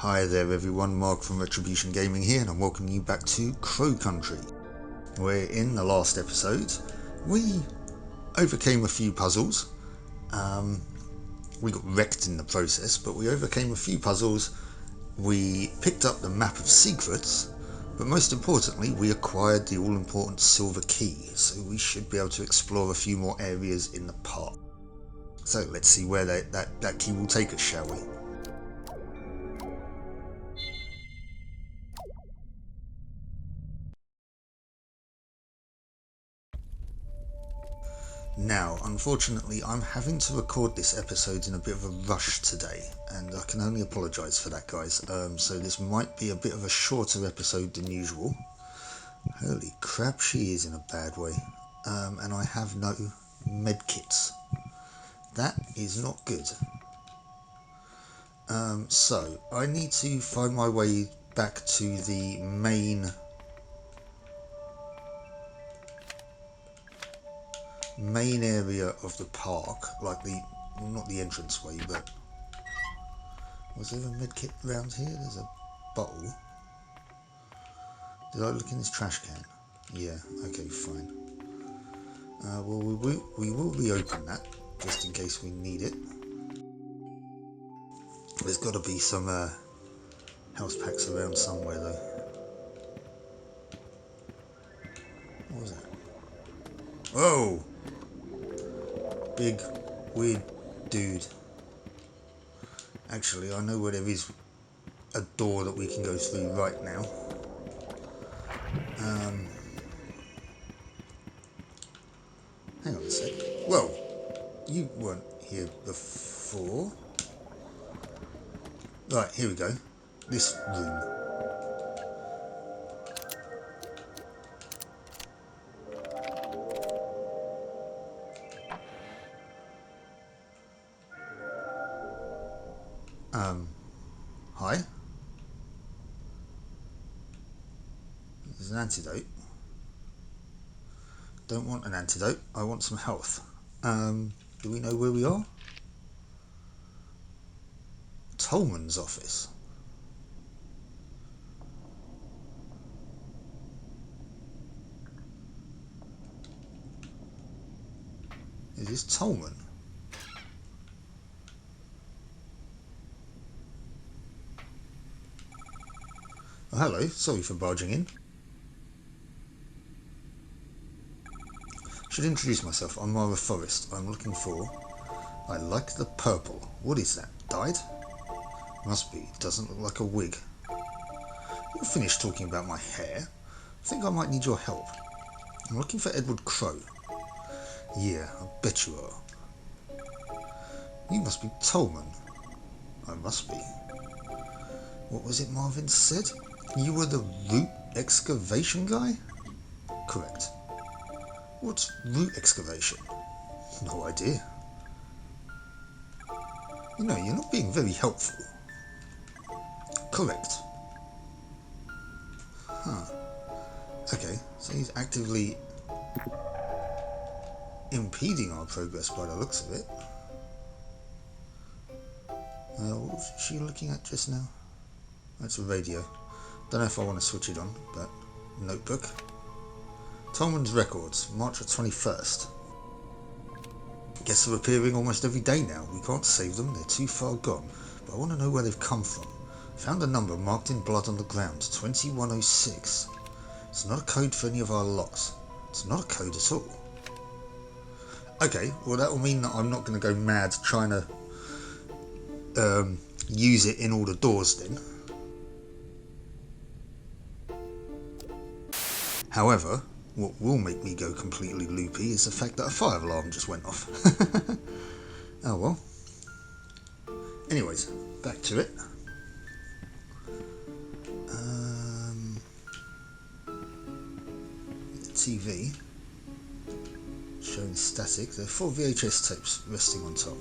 Hi there everyone, Mark from Retribution Gaming here, and I'm welcoming you back to Crow Country, where in the last episode we overcame a few puzzles. We got wrecked in the process, but we overcame a few puzzles. We picked up the map of secrets, but most importantly we acquired the all-important silver key, so we should be able to explore a few more areas in the park. So let's see where that key will take us, shall we? Now, unfortunately, I'm having to record this episode in a bit of a rush today, and I can only apologise for that, guys. So this might be a bit of a shorter episode than usual. Holy crap, she is in a bad way. And I have no medkits. That is not good. So, I need to find my way back to the main area of the park, like not the entranceway, but was there a medkit around here? There's a bottle. Did I look in this trash can? Yeah, okay, fine. Well, we will reopen that just in case we need it. There's got to be some house packs around somewhere though. What was that? Whoa! Big, weird dude. Actually, I know where there is a door that we can go through right now. Hang on a sec. Whoa! You weren't here before. Right, here we go. This room. Hi. There's an antidote. Don't want an antidote, I want some health. Do we know where we are? Tolman's office. Is this Tolman? Oh, hello, sorry for barging in. Should introduce myself. I'm Mara Forrest. I'm looking for... I like the purple. What is that? Dyed? Must be. Doesn't look like a wig. You're finished talking about my hair. I think I might need your help. I'm looking for Edward Crow. Yeah, I bet you are. You must be Tolman. I must be. What was it Marvin said? You were the root excavation guy? Correct. What's root excavation? No idea. You know, you're not being very helpful. Correct. Huh. Okay, so he's actively impeding our progress by the looks of it. What was she looking at just now? That's a radio. Don't know if I want to switch it on, but notebook. Tolman's records, March the 21st. Guess they're appearing almost every day now. We can't save them, they're too far gone. But I want to know where they've come from. Found a number marked in blood on the ground, 2106. It's not a code for any of our locks. It's not a code at all. Okay, well that will mean that I'm not going to go mad trying to use it in all the doors then. However, what will make me go completely loopy is the fact that a fire alarm just went off. Oh well. Anyways, back to it. TV showing static. There are 4 VHS tapes resting on top.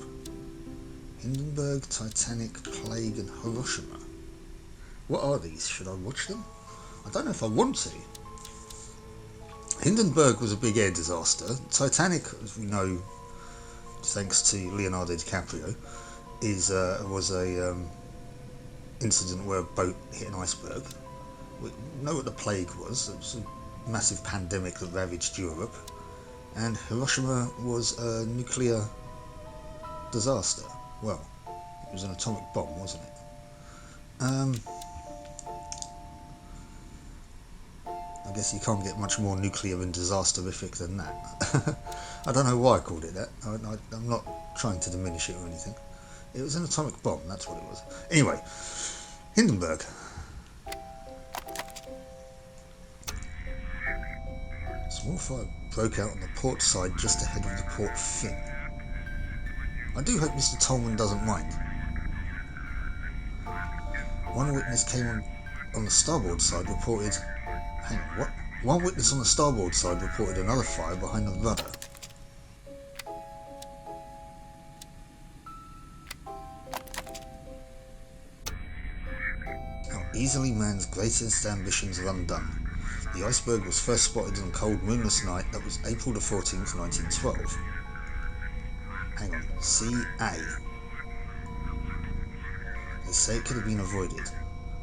Hindenburg, Titanic, Plague and Hiroshima. What are these? Should I watch them? I don't know if I want to. Hindenburg was a big air disaster. Titanic, as we know, thanks to Leonardo DiCaprio, was a incident where a boat hit an iceberg. We know what the plague was. It was a massive pandemic that ravaged Europe. And Hiroshima was a nuclear disaster. Well, it was an atomic bomb, wasn't it? I guess you can't get much more nuclear and disasterific than that. I don't know why I called it that. I'm not trying to diminish it or anything. It was an atomic bomb, that's what it was. Anyway, Hindenburg. Small fire broke out on the port side just ahead of the port fin. I do hope Mr Tolman doesn't mind. One witness came on the starboard side reported... Hang on, what? One witness on the starboard side reported another fire behind the rudder. How easily man's greatest ambitions are undone. The iceberg was first spotted on a cold moonless night that was April the 14th, 1912. Hang on, CA. They say it could have been avoided,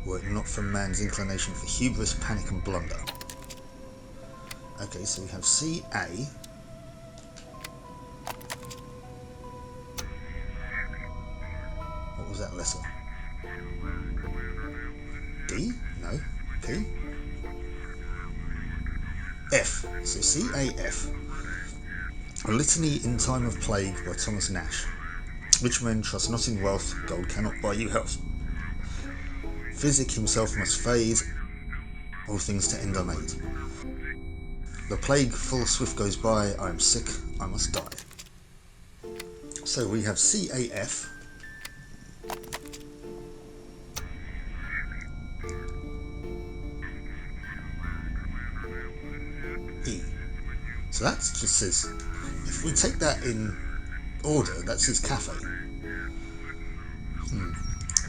were it not for man's inclination for hubris, panic and blunder. Okay, so we have CA. What was that letter? D? No. P? F. So CAF. A Litany in Time of Plague by Thomas Nash. Rich men trust not in wealth, gold cannot buy you health. Physic himself must fade, all things to end unaid. The plague full swift goes by, I am sick, I must die. So we have CAF. E. So that just says, if we take that in order, that says cafe.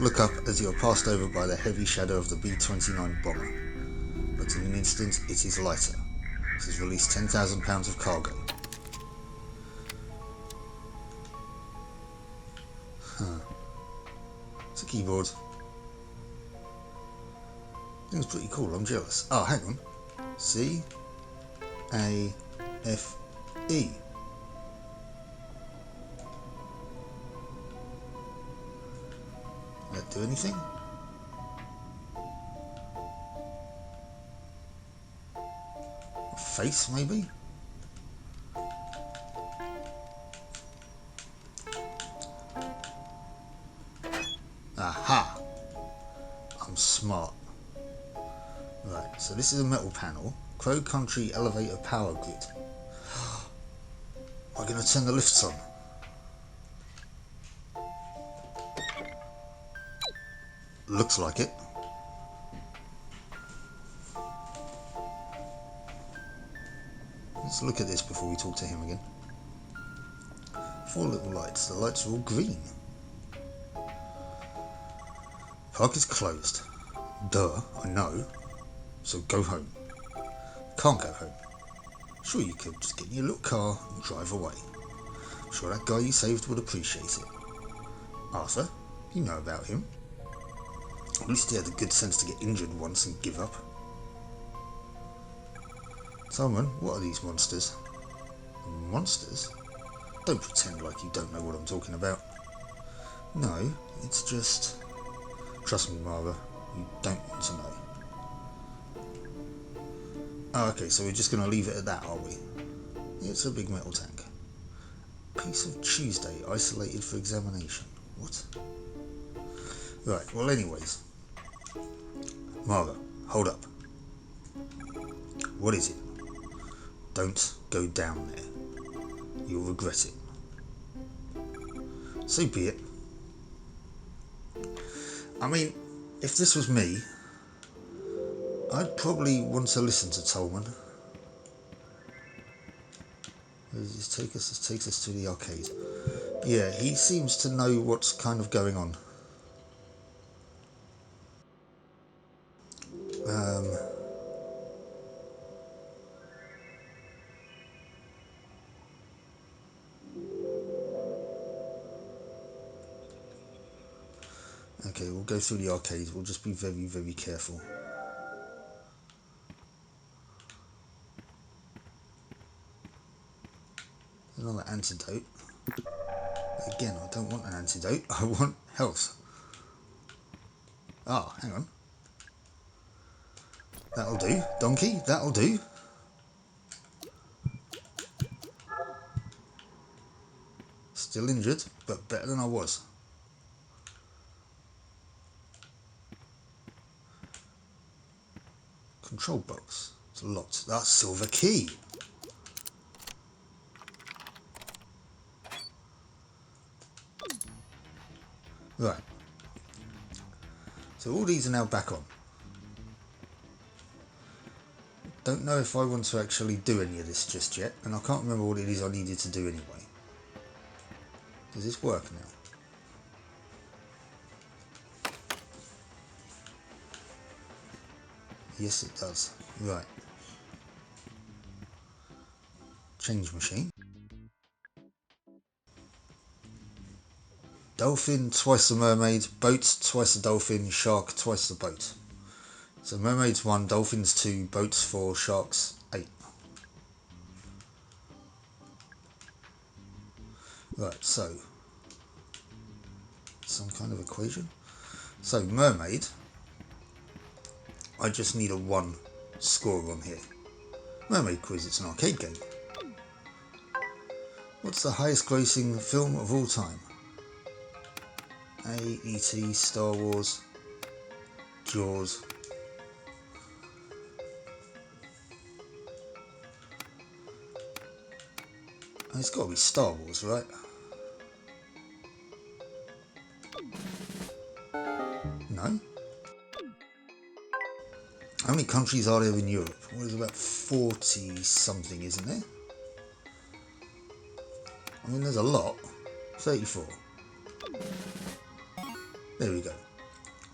Look up as you are passed over by the heavy shadow of the B-29 bomber. But in an instant it is lighter. It has released 10,000 pounds of cargo. It's a keyboard. I think it's pretty cool, I'm jealous. Oh, hang on. C-A-F-E. That do anything? A face, maybe? Aha! I'm smart. Right, so this is a metal panel. Crow Country Elevator Power Grid. Am I going to turn the lifts on? Looks like it. Let's look at this before we talk to him again. 4 little lights. The lights are all green. Park is closed. Duh, I know. So go home. Can't go home. Sure you could. Just get in your little car and drive away. I'm sure that guy you saved would appreciate it. Arthur, you know about him. At least he had the good sense to get injured once and give up. Tolman, what are these monsters? Monsters? Don't pretend like you don't know what I'm talking about. No, it's just... Trust me, Mara, you don't want to know. Oh, okay, so we're just going to leave it at that, are we? It's a big metal tank. Piece of Tuesday, isolated for examination. What? Right, well anyways. Mara, hold up. What is it? Don't go down there. You'll regret it. So be it. I mean, if this was me, I'd probably want to listen to Tolman. Where does this take us? This takes us to the arcade. Yeah, he seems to know what's kind of going on. Okay, we'll go through the arcades. We'll just be very, very careful. Another antidote. Again, I don't want an antidote. I want health. Ah, hang on. That'll do. Donkey, that'll do. Still injured, but better than I was. Control box. It's locked. That's silver key. Right. So all these are now back on. Don't know if I want to actually do any of this just yet, and I can't remember what it is I needed to do anyway. Does this work now? Yes, it does. Right. Change machine. Dolphin, twice the mermaid. Boat, twice the dolphin. Shark, twice the boat. So mermaids 1, dolphins 2, boats 4, sharks 8. Right, so some kind of equation. So mermaid, I just need a 1 score on here. Mermaid quiz, it's an arcade game. What's the highest grossing film of all time? A, E.T., Star Wars, Jaws. It's got to be Star Wars, right? No? How many countries are there in Europe? Well, there's about 40 something, isn't there? I mean, there's a lot. 34. There we go.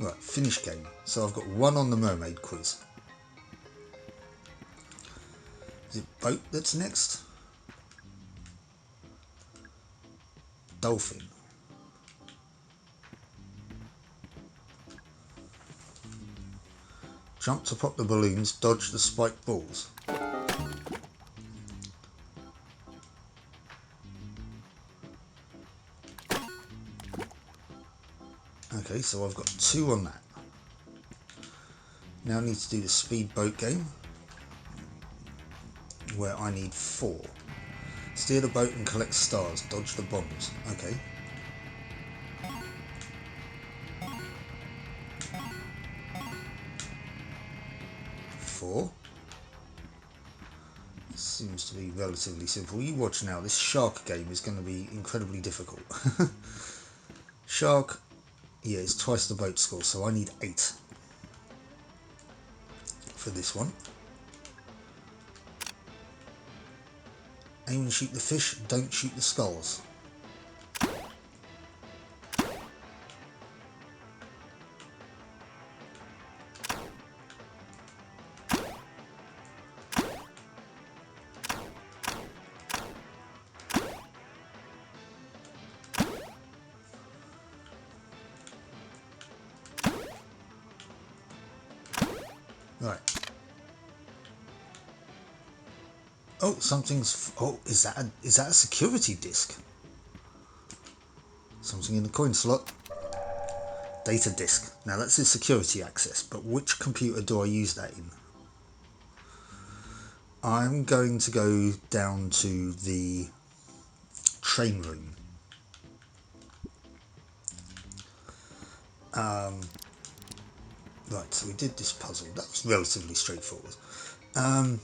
Right, finish game. So I've got 1 on the mermaid quiz. Is it boat that's next? Dolphin. Jump to pop the balloons, dodge the spiked balls. Okay, so I've got 2 on that. Now I need to do the speedboat game, where I need 4. Steer the boat and collect stars, dodge the bombs. Okay. 4. This seems to be relatively simple. You watch now, this shark game is going to be incredibly difficult. Shark, yeah, it's twice the boat score, so I need 8 for this one. Aim and shoot the fish, don't shoot the skulls. Right. Oh, something's... Oh, is that a security disc? Something in the coin slot. Data disk. Now that's a security access, but which computer do I use that in? I'm going to go down to the train room. Right, so we did this puzzle. That was relatively straightforward. I'm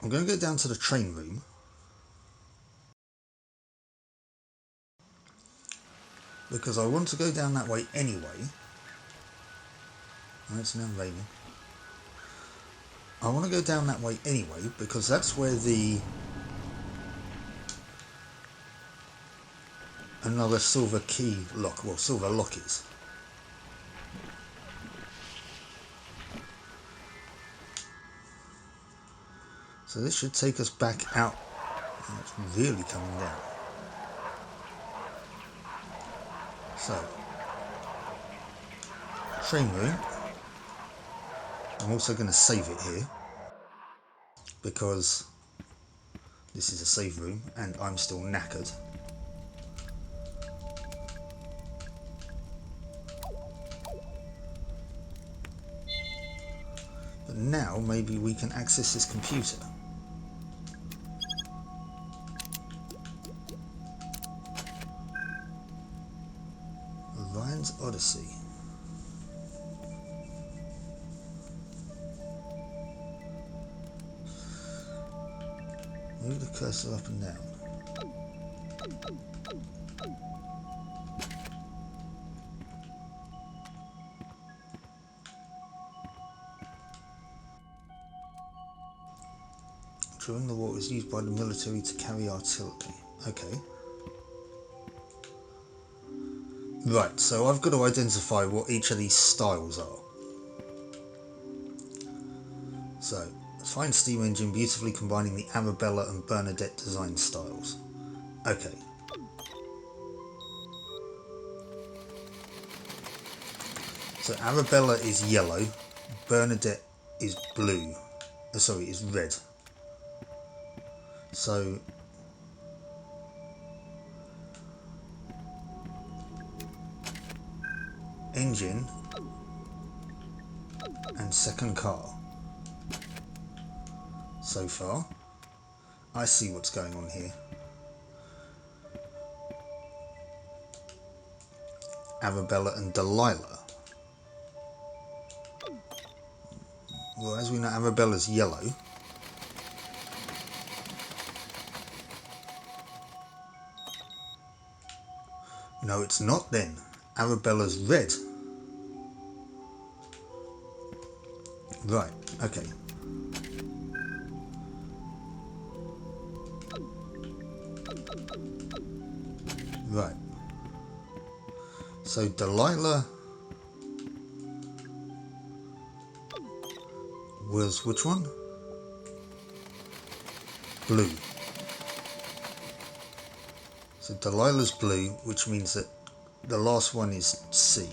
going to go down to the train room. Because I want to go down that way anyway. Oh, it's now raining. I want to go down that way anyway because that's where the another silver key lock, well, silver lock is. So this should take us back out. Oh, it's really coming down. So Train room. I'm also going to save it here because this is a save room and I'm still knackered. But now maybe we can access this computer. Orion's Odyssey. Move the cursor up and down. During the war, it was used by the military to carry artillery. Okay. Right, so I've got to identify what each of these styles are. So, fine steam engine beautifully combining the Arabella and Bernadette design styles. Okay. So Arabella is yellow, Bernadette is blue. Sorry, is red. So engine and second car. So far, I see what's going on here. Arabella and Delilah. Well, as we know, Arabella's yellow. No, it's not then. Arabella's red. Right, okay. Right. So Delilah was which one? Blue. So Delilah's blue, which means that the last one is C.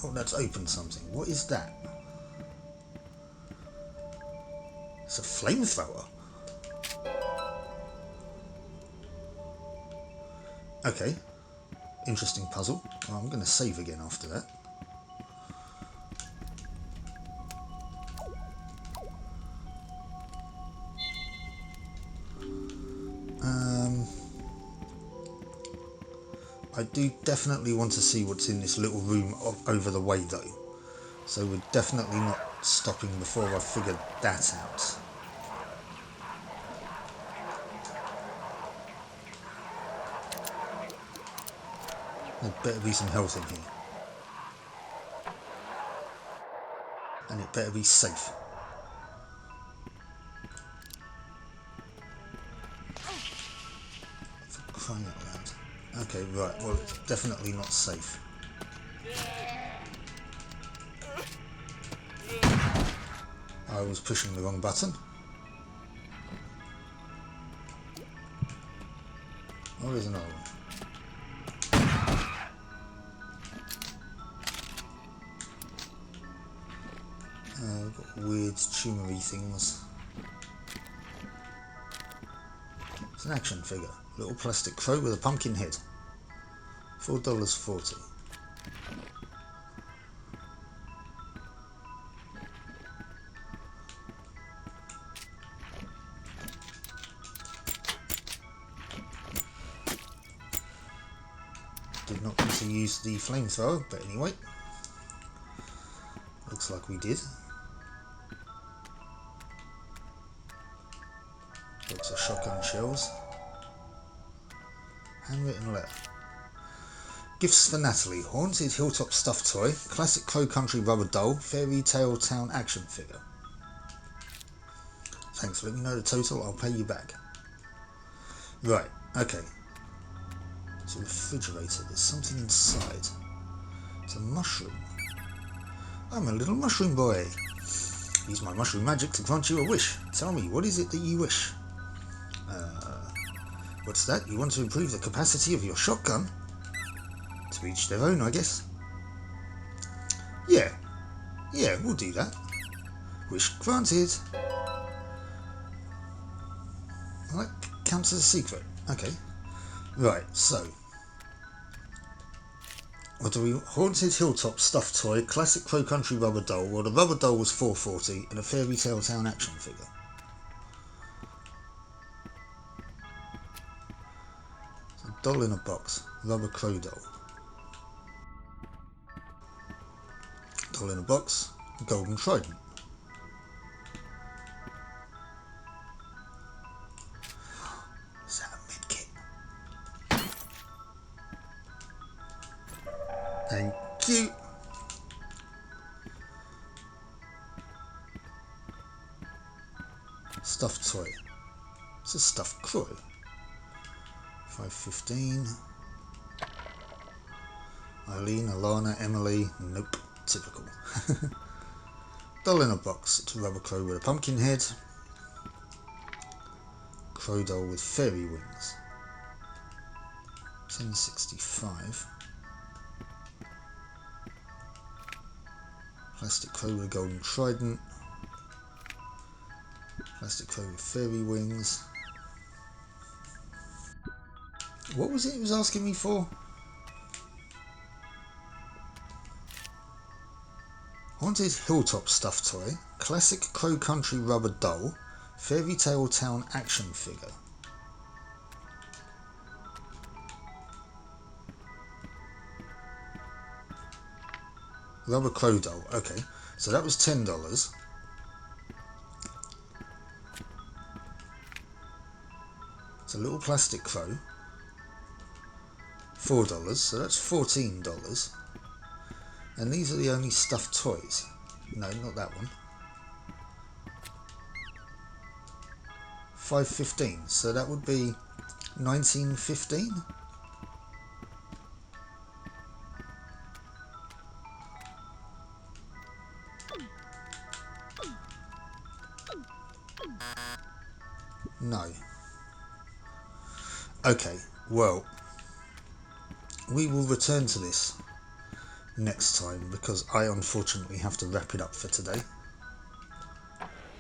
Oh, that's opened something. What is that? It's a flamethrower. Okay. Interesting puzzle. Well, I'm going to save again after that. I do definitely want to see what's in this little room over the way though. So we're definitely not stopping before I've figured that out. There better be some health in here. And it better be safe. For crying out loud. Okay, right, well it's definitely not safe. I was pushing the wrong button. Oh, there's another one. We've got weird tumory things. It's an action figure. Little plastic crow with a pumpkin head. $4.40. Did not want to use the flamethrower, but anyway. Looks like we did. Lots of shotgun shells. Handwritten letter. Gifts for Natalie. Haunted hilltop stuffed toy. Classic Crow Country rubber doll. Fairy tale town action figure. Thanks, let me know the total, I'll pay you back. Right, okay. It's a refrigerator, there's something inside. It's a mushroom. I'm a little mushroom boy. Use my mushroom magic to grant you a wish. Tell me, what is it that you wish? What's that? You want to improve the capacity of your shotgun? To each their own, I guess. Yeah, we'll do that. Wish granted. Well, that counts as a secret. Okay. Right, so. What do we... Haunted Hilltop stuffed toy, classic Crow Country rubber doll. Well, the rubber doll was $4.40 and a Fairy Tale Town action figure. So, doll in a box. Rubber crow doll. Doll in a box. Golden trident. Is that a medkit? Thank you. Stuffed toy. It's a stuffed crow. $5.15. Eileen, Alana, Emily. Nope. Typical. Doll in a box. It's a rubber crow with a pumpkin head. Crow doll with fairy wings. $10.65. Plastic crow with a golden trident. Plastic crow with fairy wings. What was it he was asking me for? Haunted Hilltop stuffed toy. Classic Crow Country rubber doll. Fairy Tale Town action figure. Rubber crow doll. Okay, so that was $10. It's a little plastic crow. $4, so that's $14. And these are the only stuffed toys. No, not that one. $5.15, so that would be $19.15. No. Okay, well, we will return to this next time because I unfortunately have to wrap it up for today.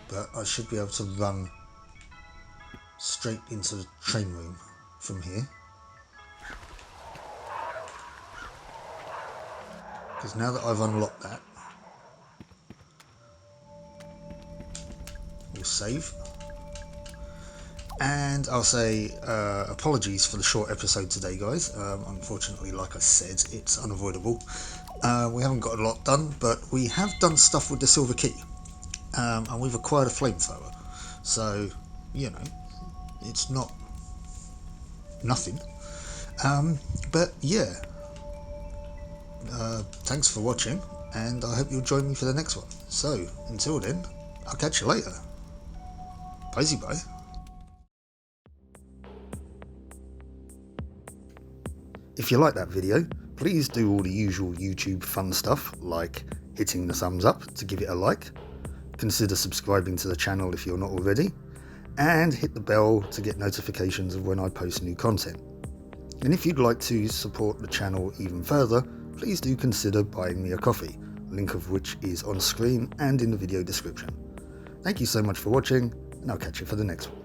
But I should be able to run straight into the train room from here. Because now that I've unlocked that, we'll save. And I'll say apologies for the short episode today, guys. Unfortunately, like I said, it's unavoidable. We haven't got a lot done, but we have done stuff with the silver key. And we've acquired a flamethrower. So, you know, it's not nothing. But yeah, thanks for watching, and I hope you'll join me for the next one. So, until then, I'll catch you later. Bye-bye. If you like that video, please do all the usual YouTube fun stuff like hitting the thumbs up to give it a like, consider subscribing to the channel if you're not already, and hit the bell to get notifications of when I post new content. And if you'd like to support the channel even further, please do consider buying me a coffee, link of which is on screen and in the video description. Thank you so much for watching, and I'll catch you for the next one.